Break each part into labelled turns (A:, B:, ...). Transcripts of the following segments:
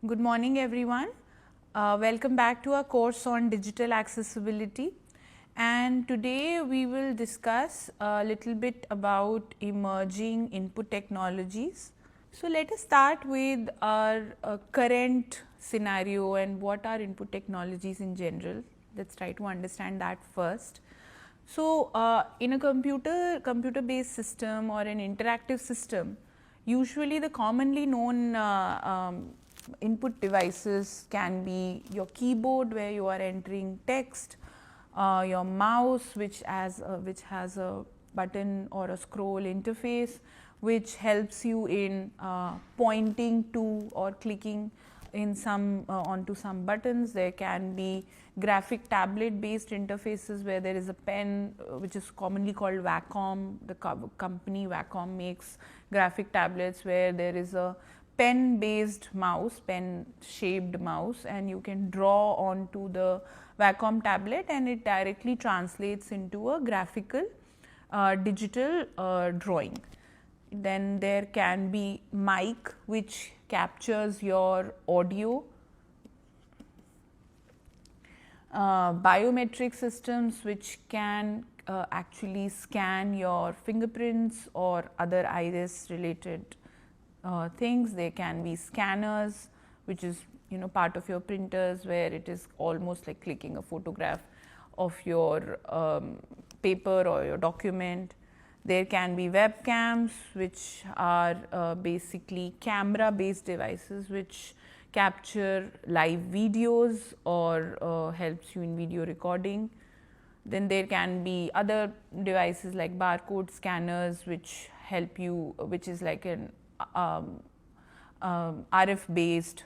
A: Good morning everyone. Welcome back to our course on digital accessibility, and today we will discuss a little bit about emerging input technologies. So, let us start with our current scenario and what are input technologies in general. Let us try to understand that first. So, in a computer based system or an interactive system, usually the commonly known input devices can be your keyboard where you are entering text, your mouse which has a button or a scroll interface which helps you in pointing to or clicking in some onto some buttons. There can be graphic tablet based interfaces where there is a pen which is commonly called Wacom. The company Wacom makes graphic tablets where there is a pen based mouse, pen shaped mouse, and you can draw onto the Wacom tablet and it directly translates into a graphical digital drawing. Then there can be mic which captures your audio, biometric systems which can actually scan your fingerprints or other iris related things. There can be scanners which is part of your printers where it is almost like clicking a photograph of your paper or your document. There can be webcams which are basically camera based devices which capture live videos or helps you in video recording. Then there can be other devices like barcode scanners which help you, which is like an RF based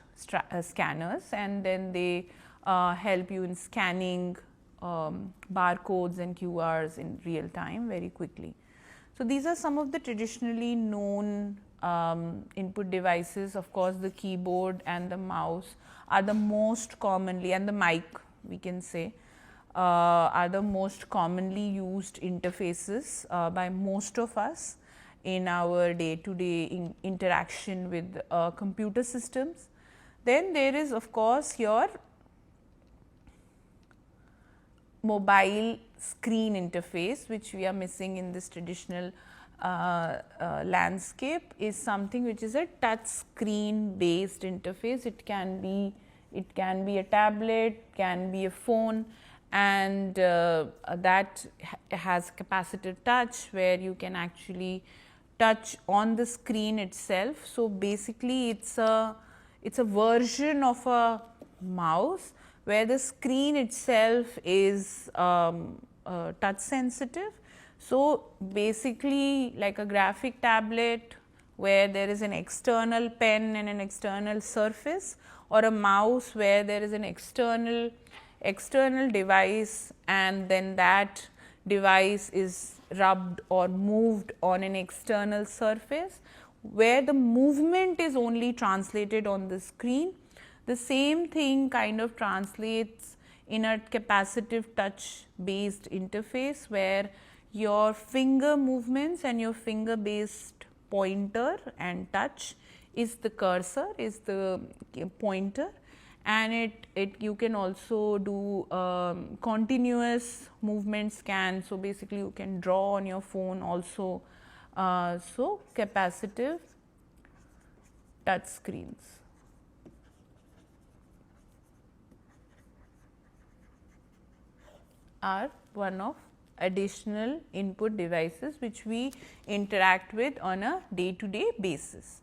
A: scanners, and then they help you in scanning barcodes and QRs in real time very quickly. So, these are some of the traditionally known input devices. Of course, the keyboard and the mouse are the most commonly, and the mic we can say are the most commonly used interfaces by most of us in our day to day interaction with computer systems. Then there is of course your mobile screen interface, which we are missing in this traditional landscape, is something which is a touch screen based interface. It can be a tablet, can be a phone, and that has capacitive touch where you can actually touch on the screen itself. So, basically it is a version of a mouse where the screen itself is touch sensitive. So, basically like a graphic tablet where there is an external pen and an external surface, or a mouse where there is an external device and then that device is rubbed or moved on an external surface where the movement is only translated on the screen. The same thing kind of translates in a capacitive touch based interface where your finger movements and your finger based pointer and touch is the cursor, is the pointer, and you can also do continuous movement scan. So, basically you can draw on your phone also. So, capacitive touch screens are one of additional input devices which we interact with on a day to day basis.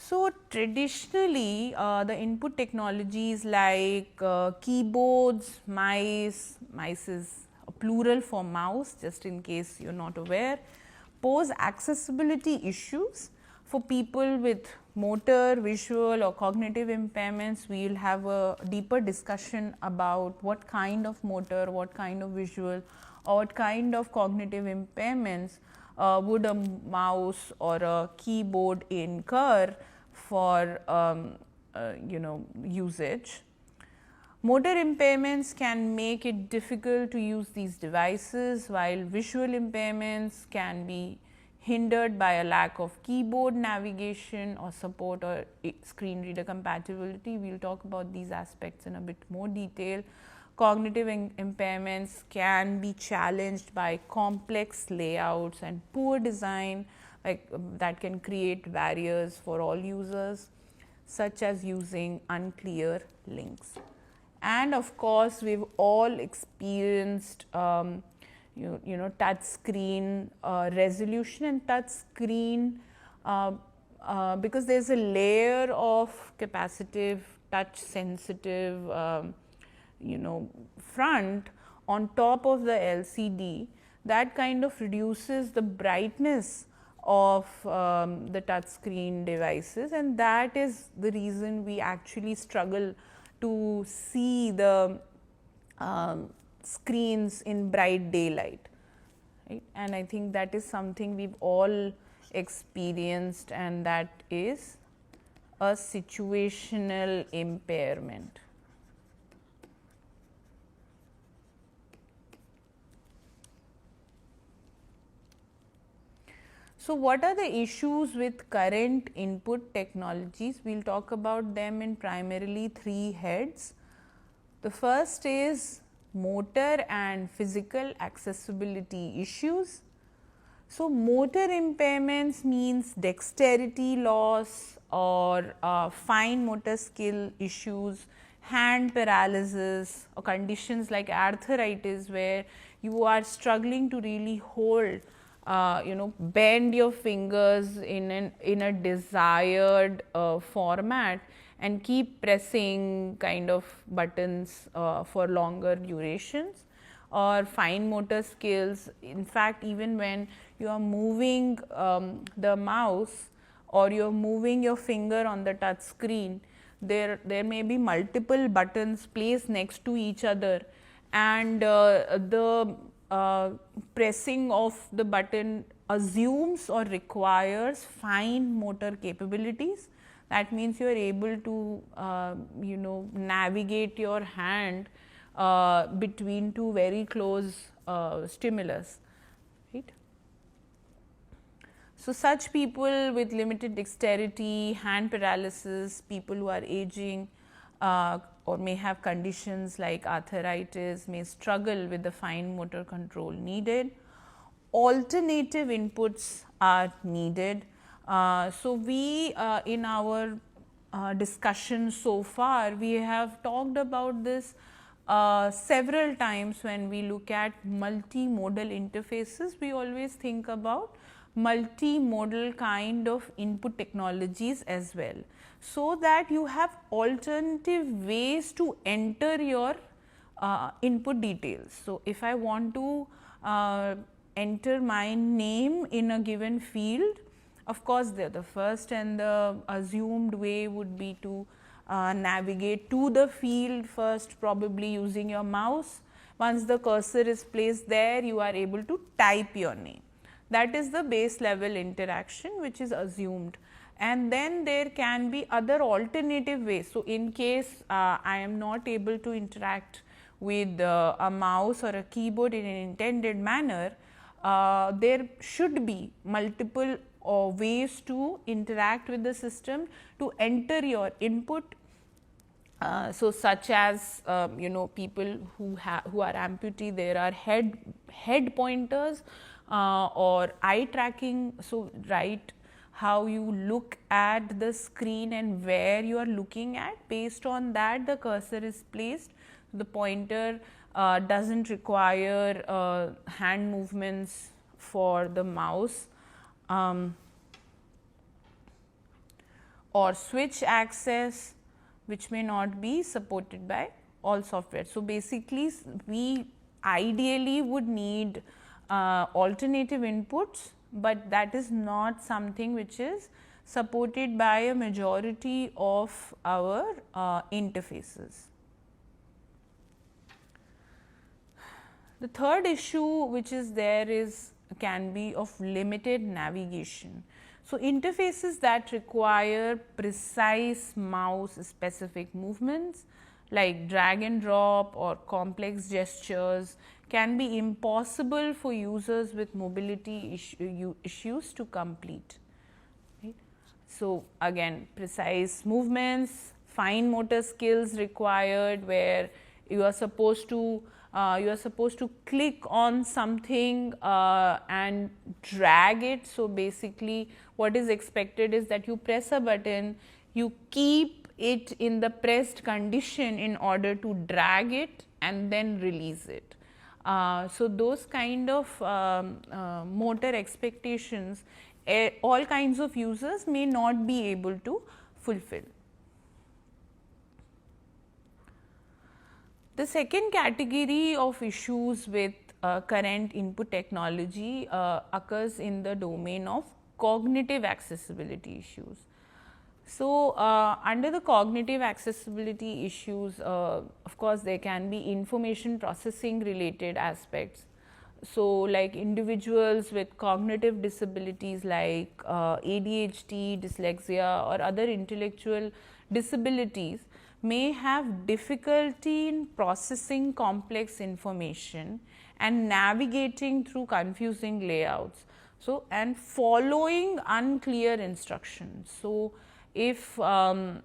A: So, traditionally the input technologies like keyboards, mice is a plural for mouse just in case you are not aware, pose accessibility issues for people with motor, visual or cognitive impairments. We will have a deeper discussion about what kind of motor, what kind of visual or what kind of cognitive impairments would a mouse or a keyboard incur for usage. Motor impairments can make it difficult to use these devices, while visual impairments can be hindered by a lack of keyboard navigation or support or screen reader compatibility. We will talk about these aspects in a bit more detail. Cognitive impairments can be challenged by complex layouts and poor design, that can create barriers for all users, such as using unclear links. And of course, we've all experienced touch screen resolution and touch screen because there's a layer of capacitive, touch sensitive front on top of the LCD that kind of reduces the brightness of the touch screen devices, and that is the reason we actually struggle to see the screens in bright daylight, right? And I think that is something we've all experienced, and that is a situational impairment. So, what are the issues with current input technologies? We will talk about them in primarily 3 heads. The first is motor and physical accessibility issues. So, motor impairments means dexterity loss or fine motor skill issues, hand paralysis or conditions like arthritis where you are struggling to really hold bend your fingers in a desired format and keep pressing kind of buttons for longer durations, or fine motor skills. In fact, even when you are moving the mouse or you are moving your finger on the touch screen, there may be multiple buttons placed next to each other, and the pressing of the button assumes or requires fine motor capabilities. That means you are able to navigate your hand between 2 very close stimulus, right. So, such people with limited dexterity, hand paralysis, people who are aging or may have conditions like arthritis may struggle with the fine motor control needed. Alternative inputs are needed. So, we in our discussion so far, we have talked about this several times. When we look at multimodal interfaces, we always think about multimodal kind of input technologies as well, so that you have alternative ways to enter your input details. So, if I want to enter my name in a given field, of course, the first and the assumed way would be to navigate to the field first, probably using your mouse. Once the cursor is placed there, you are able to type your name. That is the base level interaction which is assumed, and then there can be other alternative ways. So, in case I am not able to interact with a mouse or a keyboard in an intended manner, there should be multiple ways to interact with the system to enter your input. So, such as people who are amputee, there are head pointers or eye tracking. So, right, how you look at the screen and where you are looking at, based on that the cursor is placed. The pointer does not require hand movements for the mouse, or switch access, which may not be supported by all software. So, basically we ideally would need alternative inputs, but that is not something which is supported by a majority of our interfaces. The third issue which is there is can be of limited navigation. So, interfaces that require precise mouse specific movements like drag and drop or complex gestures can be impossible for users with mobility issues to complete. Right? So, again, precise movements, fine motor skills required, where you are supposed to click on something and drag it. So, basically what is expected is that you press a button, you keep it in the pressed condition in order to drag it and then release it. So, those kind of motor expectations all kinds of users may not be able to fulfill. The second category of issues with current input technology occurs in the domain of cognitive accessibility issues. So, under the cognitive accessibility issues, of course, there can be information processing related aspects. So, like individuals with cognitive disabilities like ADHD, dyslexia or other intellectual disabilities may have difficulty in processing complex information and navigating through confusing layouts. So, and following unclear instructions. So, if some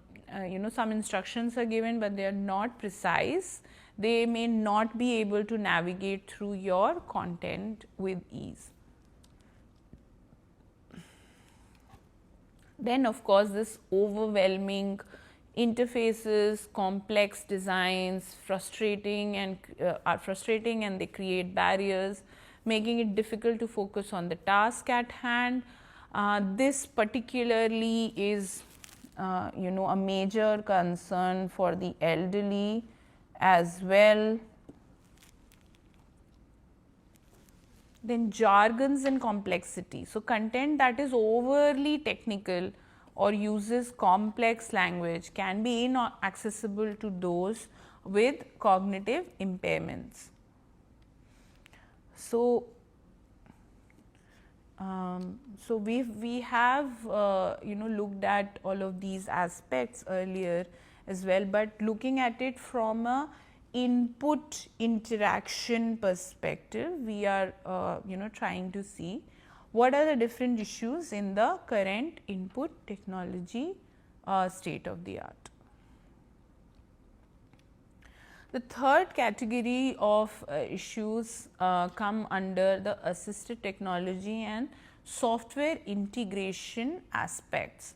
A: instructions are given, but they are not precise, they may not be able to navigate through your content with ease. Then of course, this overwhelming interfaces, complex designs, frustrating and they create barriers, making it difficult to focus on the task at hand. This particularly is a major concern for the elderly as well. Then jargons and complexity. So, content that is overly technical or uses complex language can be inaccessible to those with cognitive impairments. So, we have looked at all of these aspects earlier as well, but looking at it from a input interaction perspective, we are trying to see what are the different issues in the current input technology state of the art. The third category of issues come under the assistive technology and software integration aspects.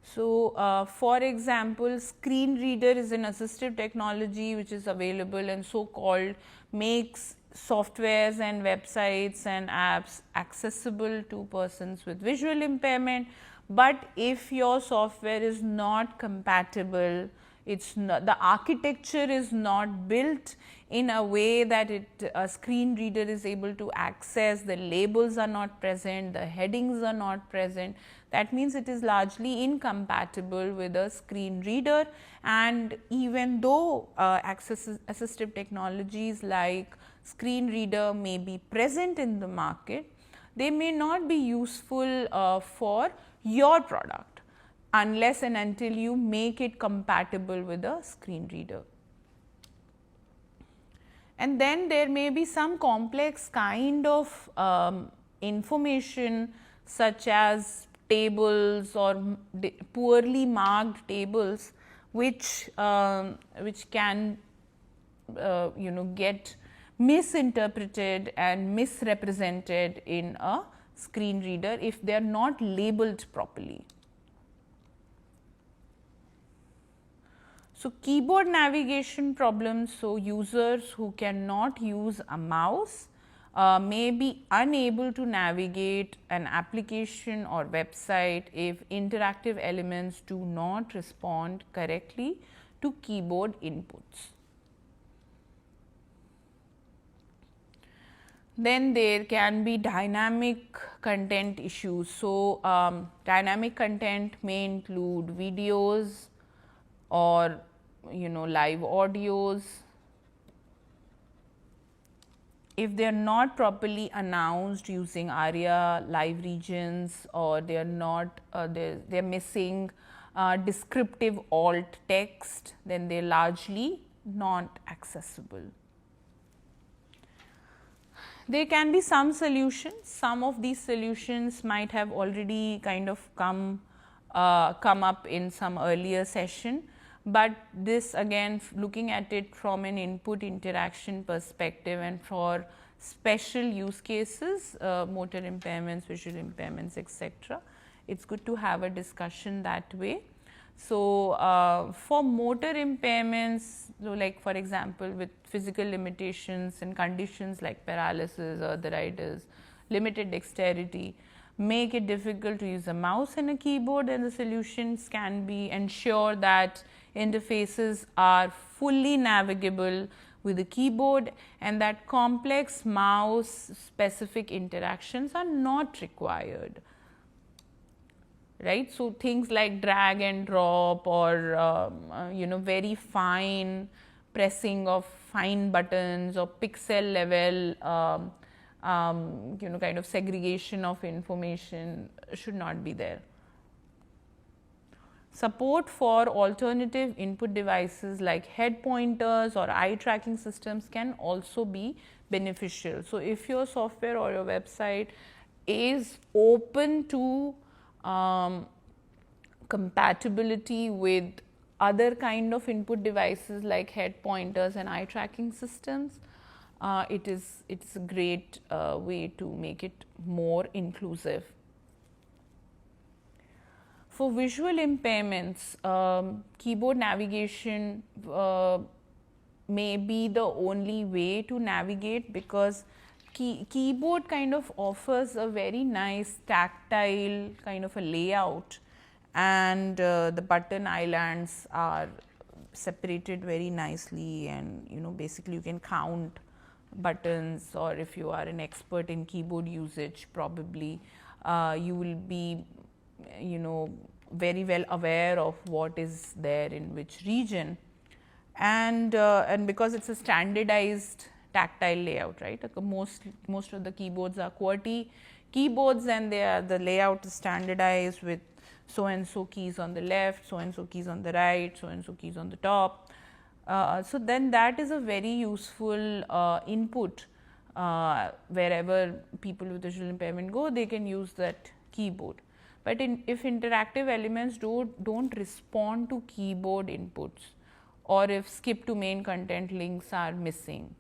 A: So, for example, screen reader is an assistive technology which is available and so called makes softwares and websites and apps accessible to persons with visual impairment, but if your software is not compatible, it's not, the architecture is not built in a way that a screen reader is able to access, the labels are not present, the headings are not present, that means it is largely incompatible with a screen reader. And even though assistive technologies like screen reader may be present in the market, they may not be useful for your product unless and until you make it compatible with a screen reader. And then there may be some complex kind of information such as tables or poorly marked tables which can get misinterpreted and misrepresented in a screen reader if they are not labeled properly. So, keyboard navigation problems. So, users who cannot use a mouse may be unable to navigate an application or website if interactive elements do not respond correctly to keyboard inputs. Then there can be dynamic content issues. So, dynamic content may include videos or live audios. If they are not properly announced using ARIA live regions, or they are not they are missing descriptive alt text, then they are largely not accessible. There can be some solutions. Some of these solutions might have already kind of come up in some earlier session, but this again, looking at it from an input interaction perspective and for special use cases, motor impairments, visual impairments, etc., it's good to have a discussion that way. So, for motor impairments, so like for example, with physical limitations and conditions like paralysis, arthritis, limited dexterity, make it difficult to use a mouse and a keyboard, and the solutions can be ensure that interfaces are fully navigable with the keyboard and that complex mouse specific interactions are not required. Right. So, things like drag and drop or very fine pressing of fine buttons or pixel level kind of segregation of information should not be there. Support for alternative input devices like head pointers or eye tracking systems can also be beneficial. So, if your software or your website is open to compatibility with other kind of input devices like head pointers and eye tracking systems, it's a great way to make it more inclusive. For visual impairments, keyboard navigation may be the only way to navigate, because keyboard kind of offers a very nice tactile kind of a layout, and the button islands are separated very nicely, and basically you can count buttons, or if you are an expert in keyboard usage, probably you will be very well aware of what is there in which region, and because it's a standardized tactile layout, right? Most of the keyboards are QWERTY keyboards, and the layout is standardized with so and so keys on the left, so and so keys on the right, so and so keys on the top. So then that is a very useful input. Wherever people with visual impairment go, they can use that keyboard. But if interactive elements don't respond to keyboard inputs, or if skip to main content links are missing,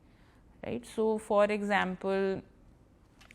A: right? So, for example,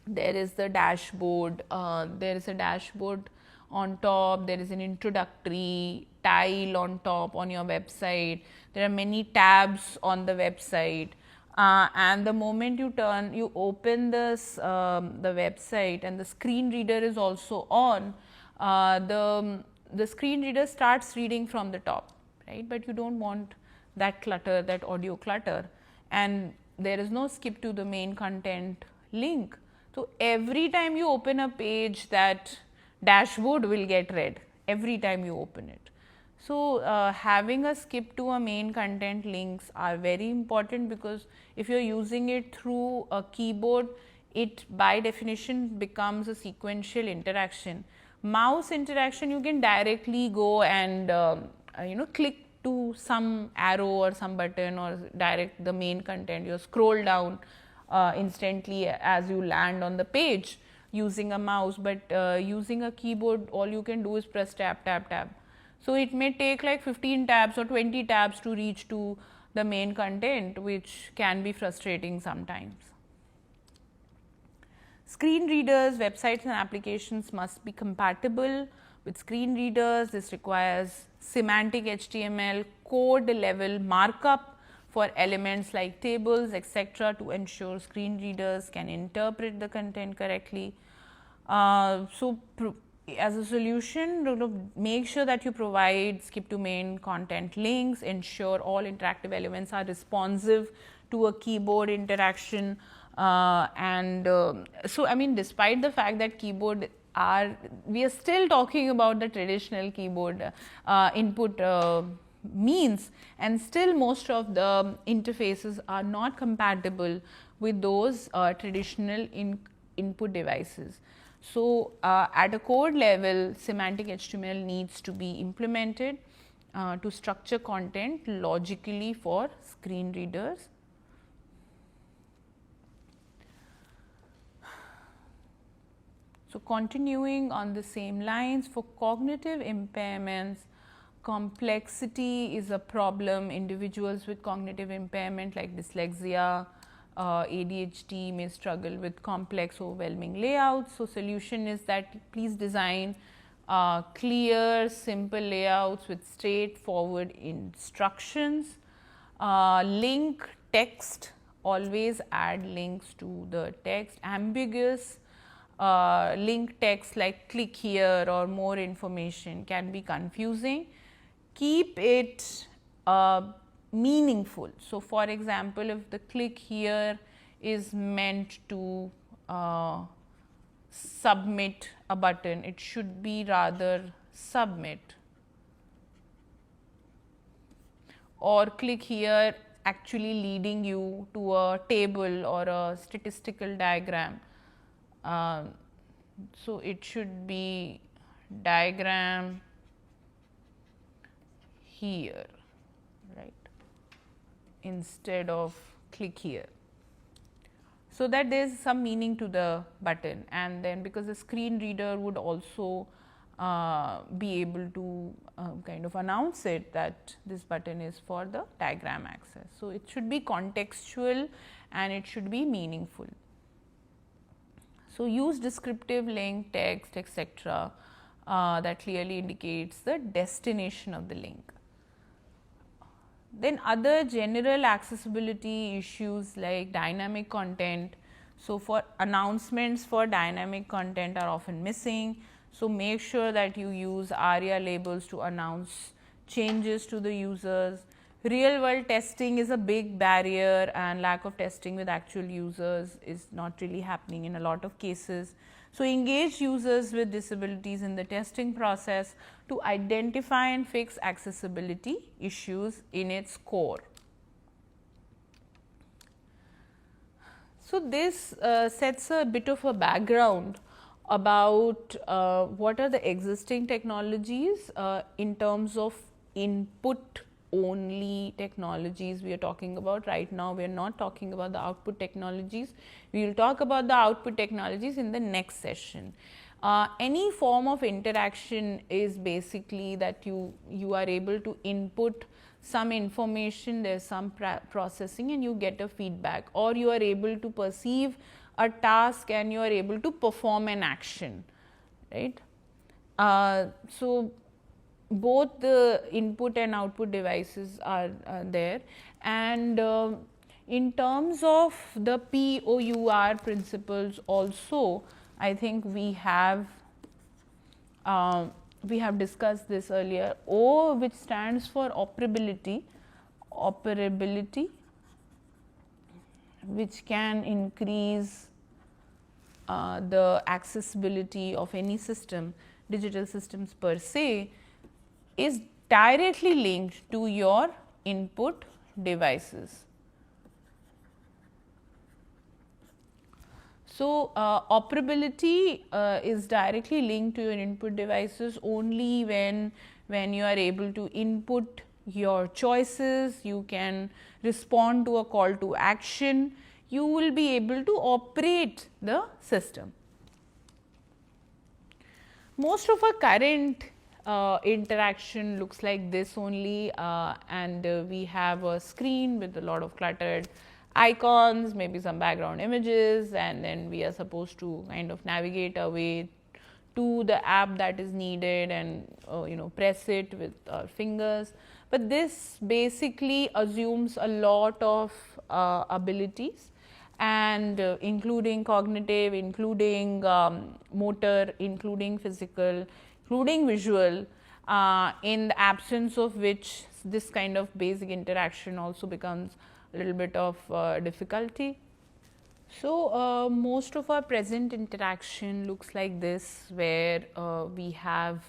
A: there is the dashboard, there is a dashboard on top, there is an introductory tile on top on your website, there are many tabs on the website, and the moment you open this the website and the screen reader is also on, the screen reader starts reading from the top, right? But you don't want that clutter, that audio clutter, and there is no skip to the main content link. So, every time you open a page, that dashboard will get read every time you open it. So, having a skip to a main content links are very important, because if you are using it through a keyboard, it by definition becomes a sequential interaction. Mouse interaction, you can directly go and click to some arrow or some button, or direct the main content, you scroll down instantly as you land on the page using a mouse, but using a keyboard, all you can do is press tab, tab, tab. So, it may take like 15 tabs or 20 tabs to reach to the main content, which can be frustrating sometimes. Screen readers, websites and applications must be compatible with screen readers. This requires semantic HTML code level markup for elements like tables, etc., to ensure screen readers can interpret the content correctly. So, as a solution, make sure that you provide skip to main content links, ensure all interactive elements are responsive to a keyboard interaction. So, I mean, despite the fact that keyboard we are still talking about the traditional keyboard input means, and still most of the interfaces are not compatible with those traditional input devices. So, at a code level, semantic HTML needs to be implemented to structure content logically for screen readers. So, continuing on the same lines, for cognitive impairments, complexity is a problem. Individuals with cognitive impairment like dyslexia, ADHD may struggle with complex, overwhelming layouts. So, solution is that please design clear, simple layouts with straightforward instructions. Link text, always add links to the text. Ambiguous link text like click here or more information can be confusing. Keep it meaningful. So, for example, if the click here is meant to submit a button, it should be rather submit, or click here actually leading you to a table or a statistical diagram. So, it should be diagram here, right, instead of click here. So, that there is some meaning to the button, and then because the screen reader would also be able to kind of announce it that this button is for the diagram access. So, it should be contextual and it should be meaningful. So, use descriptive link, text, etc. That clearly indicates the destination of the link. Then other general accessibility issues like dynamic content. So, for announcements for dynamic content are often missing. So, make sure that you use ARIA labels to announce changes to the users. Real world testing is a big barrier, and lack of testing with actual users is not really happening in a lot of cases. So, engage users with disabilities in the testing process to identify and fix accessibility issues in its core. So, this sets a bit of a background about what are the existing technologies in terms of input only technologies we are talking about. Right now, we are not talking about the output technologies. We will talk about the output technologies in the next session. Any form of interaction is basically that you are able to input some information, there is some processing and you get a feedback, or you are able to perceive a task and you are able to perform an action, right. So, both the input and output devices are there, and in terms of the POUR principles also, I think we have discussed this earlier. O, which stands for operability, which can increase the accessibility of any system, digital systems per se, is directly linked to your input devices. So, operability is directly linked to your input devices only when you are able to input your choices, you can respond to a call to action, you will be able to operate the system. Most of our current interaction looks like this only, and we have a screen with a lot of cluttered icons, maybe some background images, and then we are supposed to kind of navigate our way to the app that is needed and press it with our fingers. But this basically assumes a lot of abilities, and including cognitive, including motor, including physical, including visual, in the absence of which this kind of basic interaction also becomes a little bit of difficulty. So, most of our present interaction looks like this, where we have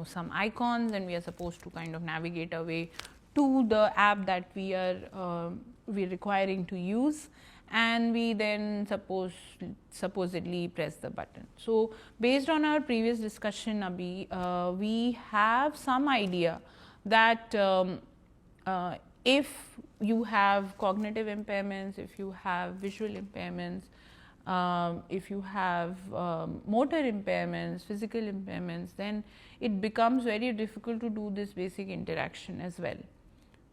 A: some icons and we are supposed to kind of navigate our way to the app that we are requiring to use, and we then supposedly press the button. So, based on our previous discussion, Abhi, we have some idea that if you have cognitive impairments, if you have visual impairments, if you have motor impairments, physical impairments, then it becomes very difficult to do this basic interaction as well,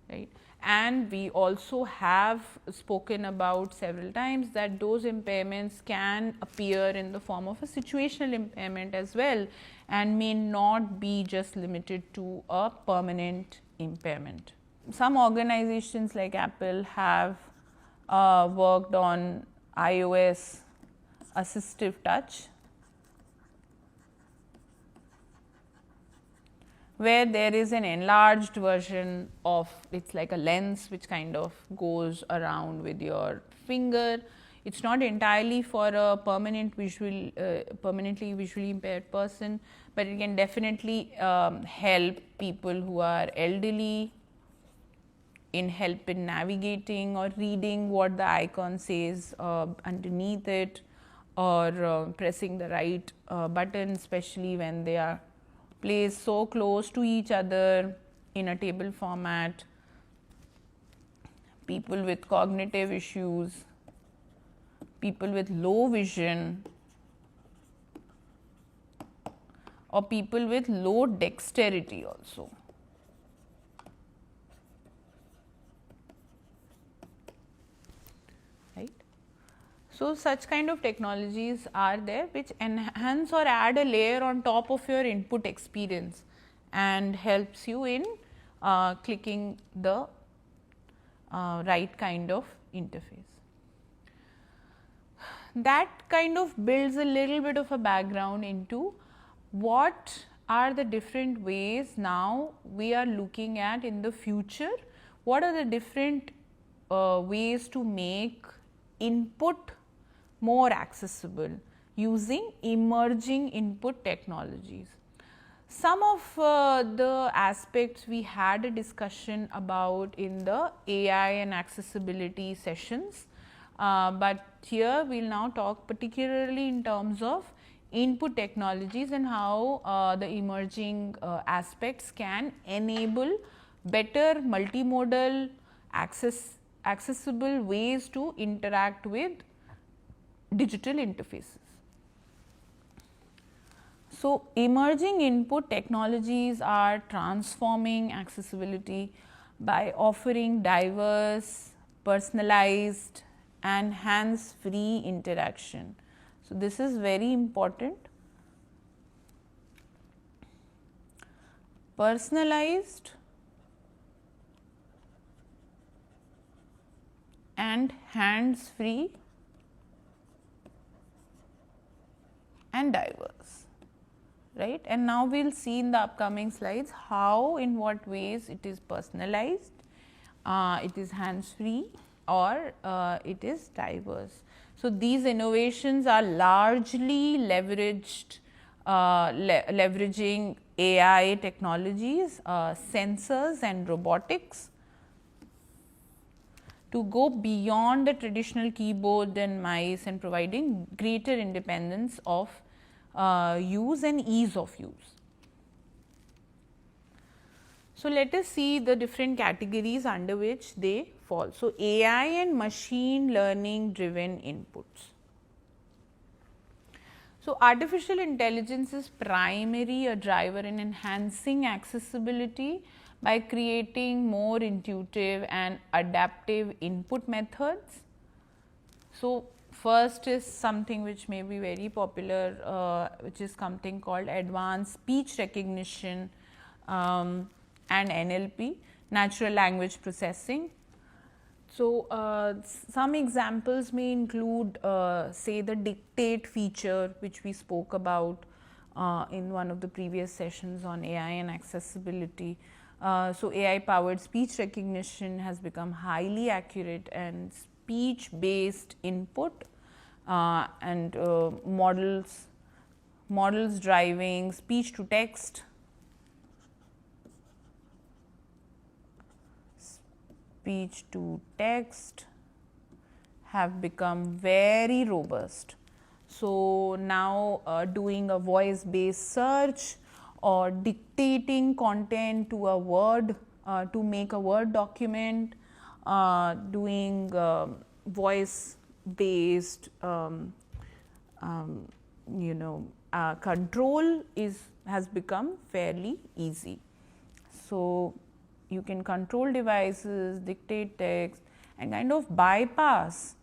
A: right. And we also have spoken about several times that those impairments can appear in the form of a situational impairment as well, and may not be just limited to a permanent impairment. Some organizations like Apple have worked on iOS assistive touch, where there is an enlarged version of, it's like a lens which kind of goes around with your finger. It's not entirely for a permanently visually impaired person, but it can definitely help people who are elderly in help in navigating or reading what the icon says underneath it, or pressing the right button, especially when they are placed so close to each other in a table format. People with cognitive issues, people with low vision, or people with low dexterity also. Right. So, such kind of technologies are there which enhance or add a layer on top of your input experience and helps you in clicking the right kind of interface. That kind of builds a little bit of a background into what are the different ways now we are looking at in the future, what are the different ways to make input more accessible using emerging input technologies. Some of the aspects we had a discussion about in the AI and accessibility sessions, but here we will now talk particularly in terms of input technologies and how the emerging aspects can enable better multimodal accessible ways to interact with digital interfaces. So, emerging input technologies are transforming accessibility by offering diverse, personalized and hands-free interaction. So, this is very important. Personalized and hands-free and diverse, right. And now we will see in the upcoming slides how, in what ways it is personalized, it is hands-free, or it is diverse. So, these innovations are largely leveraged, leveraging AI technologies, sensors and robotics to go beyond the traditional keyboard and mice and providing greater independence of use and ease of use. So, let us see the different categories under which they fall. So, AI and machine learning driven inputs. So, artificial intelligence is primarily a driver in enhancing accessibility by creating more intuitive and adaptive input methods. So, first is something which may be very popular, which is something called advanced speech recognition and NLP, natural language processing. So, some examples may include say the dictate feature which we spoke about in one of the previous sessions on AI and accessibility. So, AI powered speech recognition has become highly accurate and speech based input and models driving speech to text, speech to text have become very robust. So, now doing a voice based search or dictating content to a Word to make a Word document, doing voice based control has become fairly easy. So you can control devices, dictate text, and kind of bypass.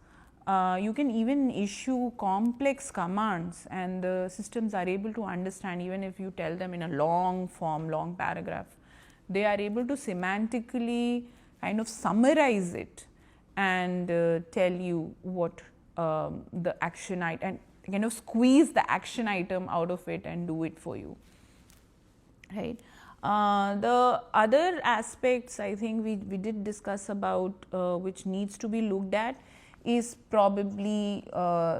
A: You can even issue complex commands, and the systems are able to understand, even if you tell them in a long form, long paragraph. They are able to semantically kind of summarize it and tell you what the action item, and kind of squeeze the action item out of it and do it for you, right? The other aspects I think we did discuss about, which needs to be looked at, is probably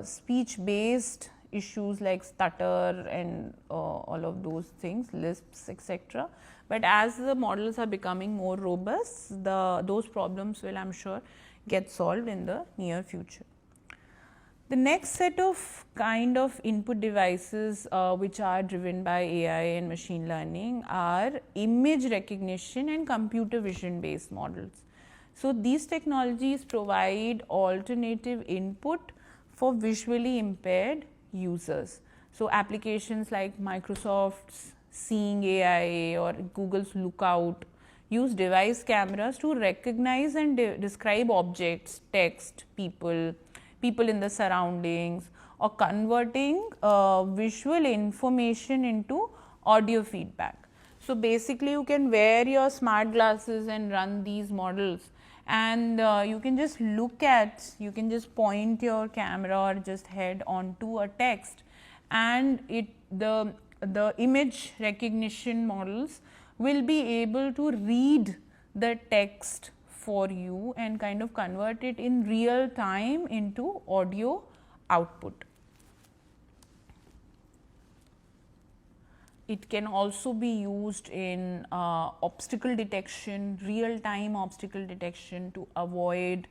A: speech based issues like stutter and all of those things, lisps, etc. But as the models are becoming more robust, those problems will, I'm sure, get solved in the near future. The next set of kind of input devices which are driven by AI and machine learning are image recognition and computer vision based models. So these technologies provide alternative input for visually impaired users. So applications like Microsoft's Seeing AI or Google's Lookout use device cameras to recognize and describe objects, text, people in the surroundings, or converting visual information into audio feedback. So basically you can wear your smart glasses and run these models, and you can just you can just point your camera or just head onto a text, and the image recognition models will be able to read the text for you and kind of convert it in real time into audio output. It can also be used in obstacle detection, real time obstacle detection, to avoid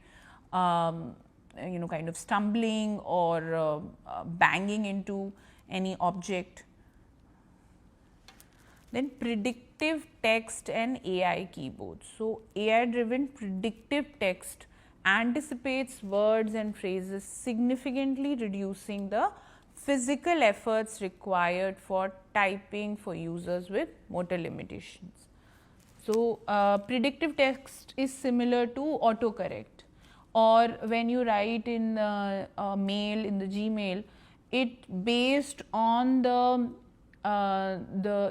A: kind of stumbling or banging into any object. Then predictive text and AI keyboards. So AI driven predictive text anticipates words and phrases, significantly reducing the physical efforts required for typing for users with motor limitations. So predictive text is similar to autocorrect, or when you write in the mail, in the Gmail, it based on the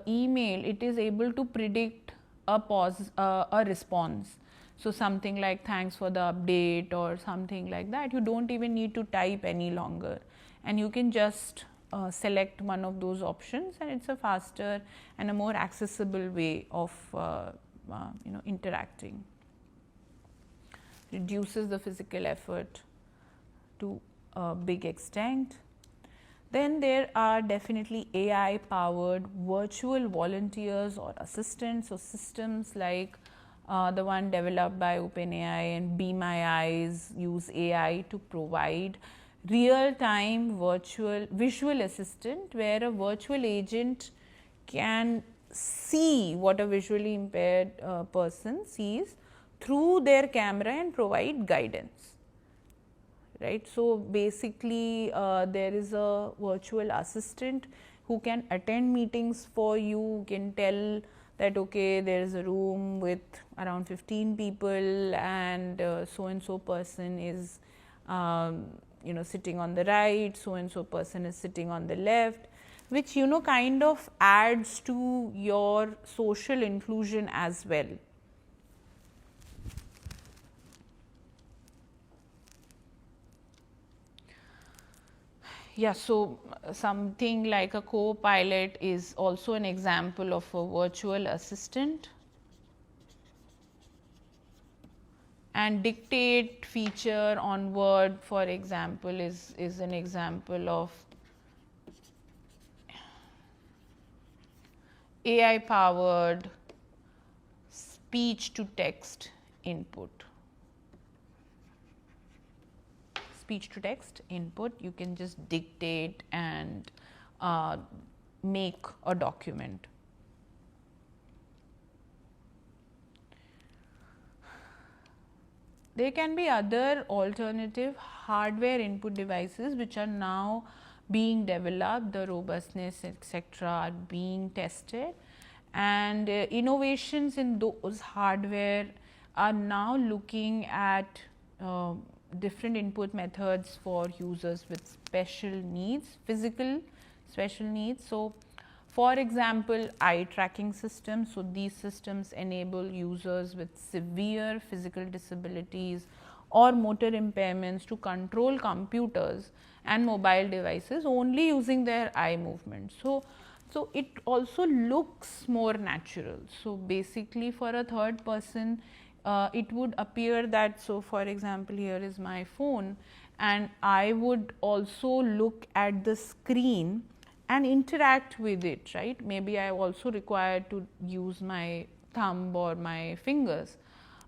A: email, it is able to predict a response. So something like thanks for the update or something like that, you don't even need to type any longer, and you can just select one of those options, and it's a faster and a more accessible way of interacting. Reduces the physical effort to a big extent. Then there are definitely AI powered virtual volunteers or assistants, or systems like the one developed by OpenAI and Be My Eyes use AI to provide real time visual assistant, where a virtual agent can see what a visually impaired person sees through their camera and provide guidance. Right. So basically there is a virtual assistant who can attend meetings for you, can tell that okay, there is a room with around 15 people, and so and so person is sitting on the right, so and so person is sitting on the left, which kind of adds to your social inclusion as well. Yeah, so something like a co-pilot is also an example of a virtual assistant. And dictate feature on Word, for example, is an example of AI powered speech to text input. Speech to text input, you can just dictate and make a document. There can be other alternative hardware input devices which are now being developed, the robustness etc. are being tested, and innovations in those hardware are now looking at different input methods for users with special needs, physical special needs. So, for example, eye tracking systems. So, these systems enable users with severe physical disabilities or motor impairments to control computers and mobile devices only using their eye movement. So, it also looks more natural. So, basically for a third person, it would appear that, so for example, here is my phone and I would also look at the screen and interact with it, right. Maybe I also require to use my thumb or my fingers,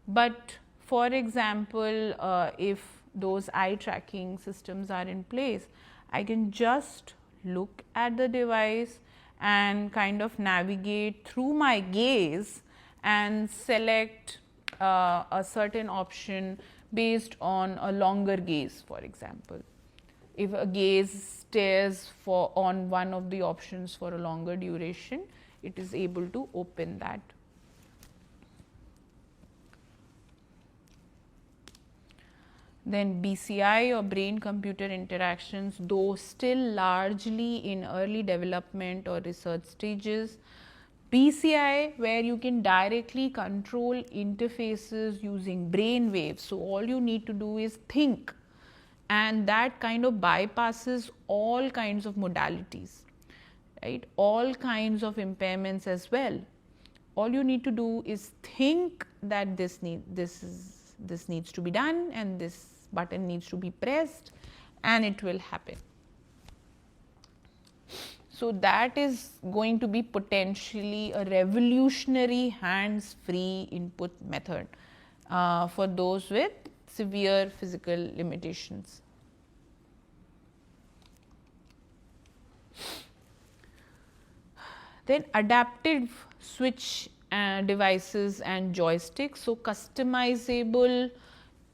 A: but for example, if those eye tracking systems are in place, I can just look at the device and kind of navigate through my gaze and select a certain option based on a longer gaze, for example. If a gaze stares on one of the options for a longer duration, it is able to open that. Then BCI or brain computer interactions, though still largely in early development or research stages. BCI, where you can directly control interfaces using brain waves. So, all you need to do is think, and that kind of bypasses all kinds of modalities, right, all kinds of impairments as well. All you need to do is think that this needs to be done and this button needs to be pressed and it will happen. So, that is going to be potentially a revolutionary hands-free input method for those with severe physical limitations. Then adaptive switch devices and joysticks. So, customizable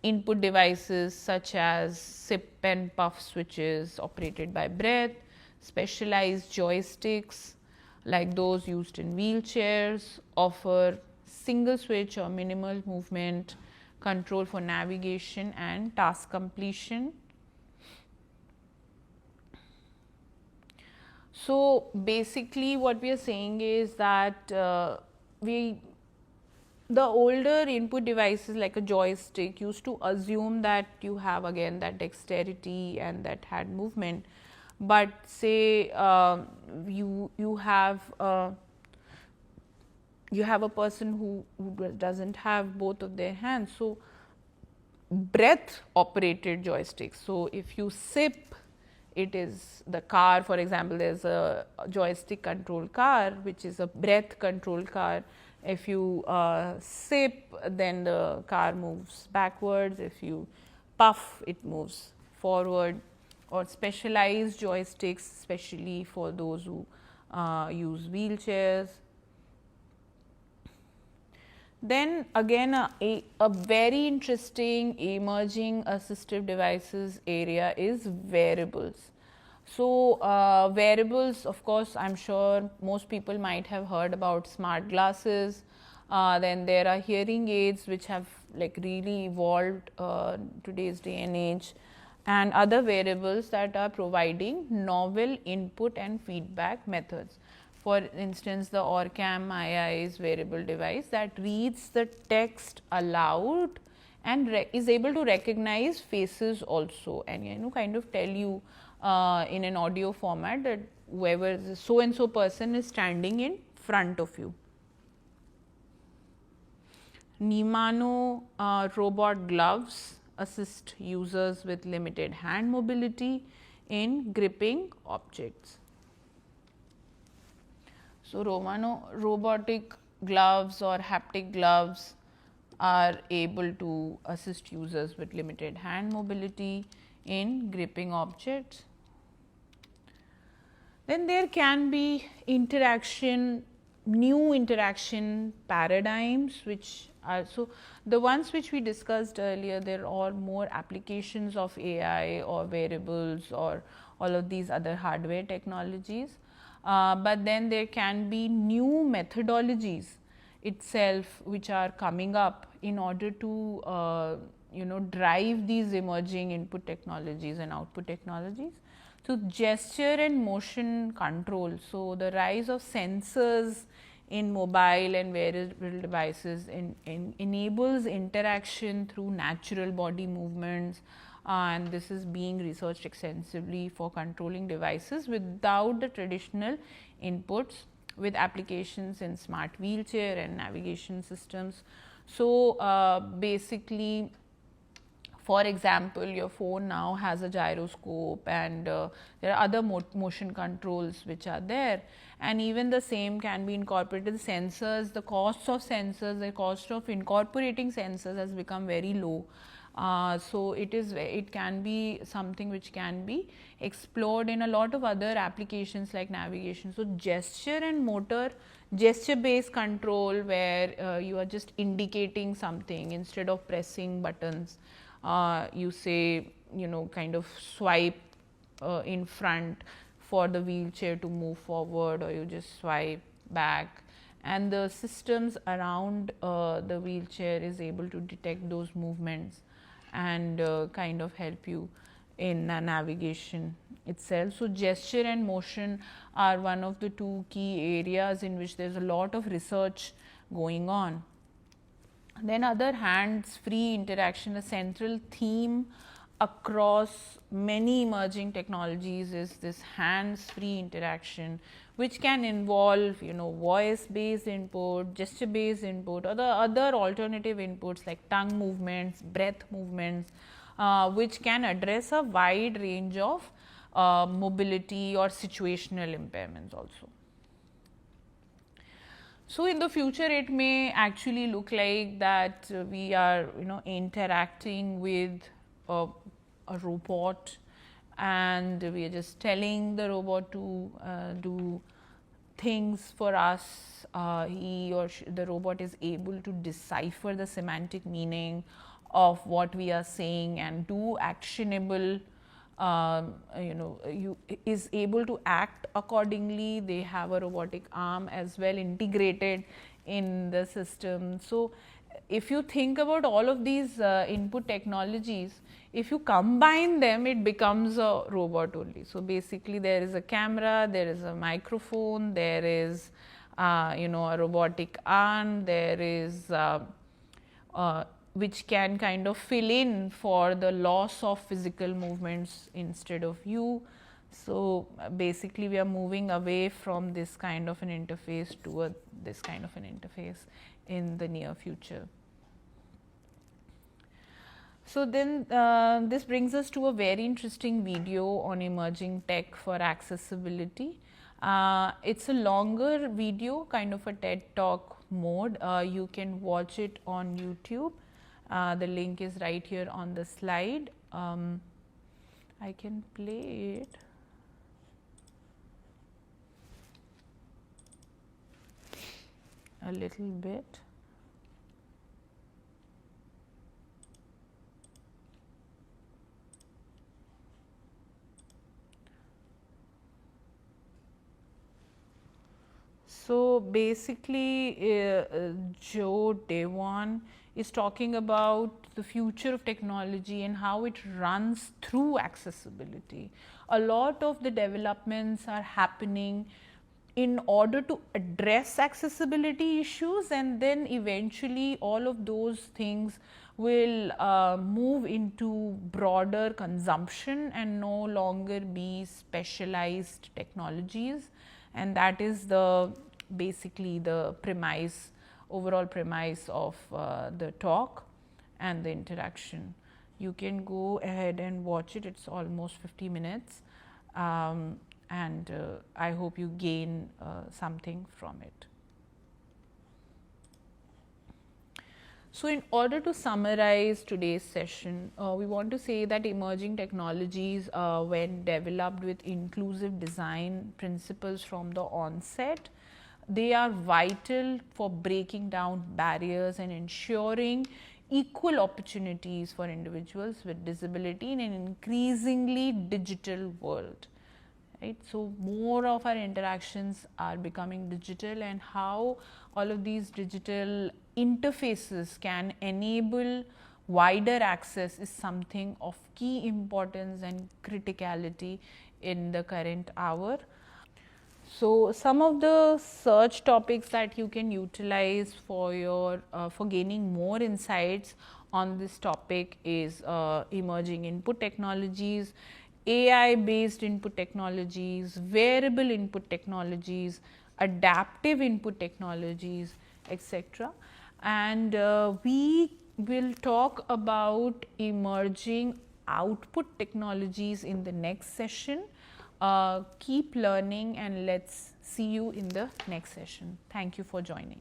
A: input devices such as sip and puff switches operated by breath, specialized joysticks like those used in wheelchairs offer single switch or minimal movement control for navigation and task completion. So, basically what we are saying is that the older input devices like a joystick used to assume that you have again that dexterity and that hand movement, but say you have a person who doesn't have both of their hands. So, breath operated joysticks. So, if you sip, it is the car, for example, there is a joystick controlled car which is a breath controlled car. If you sip, then the car moves backwards. If you puff, it moves forward. Or specialized joysticks, especially for those who use wheelchairs. Then again a very interesting emerging assistive devices area is wearables. So, wearables, of course, I am sure most people might have heard about smart glasses. Then there are hearing aids which have like really evolved today's day and age, and other wearables that are providing novel input and feedback methods. For instance, the Orcam II's wearable device that reads the text aloud and is able to recognize faces also, and kind of tell you in an audio format that whoever so and so person is standing in front of you. Nimano robot gloves assist users with limited hand mobility in gripping objects. So, robotic gloves or haptic gloves are able to assist users with limited hand mobility in gripping objects. Then there can be interaction new interaction paradigms which are, so the ones which we discussed earlier, there are more applications of AI or wearables or all of these other hardware technologies, but then there can be new methodologies itself which are coming up in order to drive these emerging input technologies and output technologies. So, gesture and motion control. So, the rise of sensors in mobile and wearable devices enables interaction through natural body movements, and this is being researched extensively for controlling devices without the traditional inputs, with applications in smart wheelchair and navigation systems. So, basically, for example, your phone now has a gyroscope, and there are other motion controls which are there, and even the same can be incorporated. Sensors, the cost of sensors, the cost of incorporating sensors has become very low. So, it can be something which can be explored in a lot of other applications like navigation. So, gesture and motor, gesture based control, where you are just indicating something instead of pressing buttons. You say, kind of swipe in front for the wheelchair to move forward, or you just swipe back, and the systems around the wheelchair is able to detect those movements and kind of help you in navigation itself. So, gesture and motion are one of the two key areas in which there is a lot of research going on. Then other hands-free interaction, a central theme across many emerging technologies is this hands-free interaction, which can involve voice-based input, gesture-based input, or the other alternative inputs like tongue movements, breath movements, which can address a wide range of mobility or situational impairments also. So, in the future it may actually look like that we are interacting with a robot, and we are just telling the robot to do things for us. He or the robot is able to decipher the semantic meaning of what we are saying and do actionable, is able to act accordingly. They have a robotic arm as well integrated in the system. So, if you think about all of these input technologies, if you combine them, it becomes a robot only. So, basically there is a camera, there is a microphone, there is a robotic arm, there is which can kind of fill in for the loss of physical movements instead of you. So, basically we are moving away from this kind of an interface to this kind of an interface in the near future. So, then this brings us to a very interesting video on emerging tech for accessibility. It's a longer video, kind of a TED Talk mode. You can watch it on YouTube. The link is right here on the slide. I can play it. A little bit. So, basically Joe Devon is talking about the future of technology and how it runs through accessibility. A lot of the developments are happening in order to address accessibility issues, and then eventually all of those things will move into broader consumption and no longer be specialized technologies, and that is the basically the premise, overall premise of the talk and the interaction. You can go ahead and watch it. It's almost 50 minutes, and I hope you gain something from it. So, in order to summarize today's session, we want to say that emerging technologies, when developed with inclusive design principles from the onset, They are vital for breaking down barriers and ensuring equal opportunities for individuals with disability in an increasingly digital world. Right? So, more of our interactions are becoming digital, and how all of these digital interfaces can enable wider access is something of key importance and criticality in the current hour. So, some of the search topics that you can utilize for your for gaining more insights on this topic is emerging input technologies, AI based input technologies, wearable input technologies, adaptive input technologies, etc. And we will talk about emerging output technologies in the next session. Keep learning, and let's see you in the next session. Thank you for joining.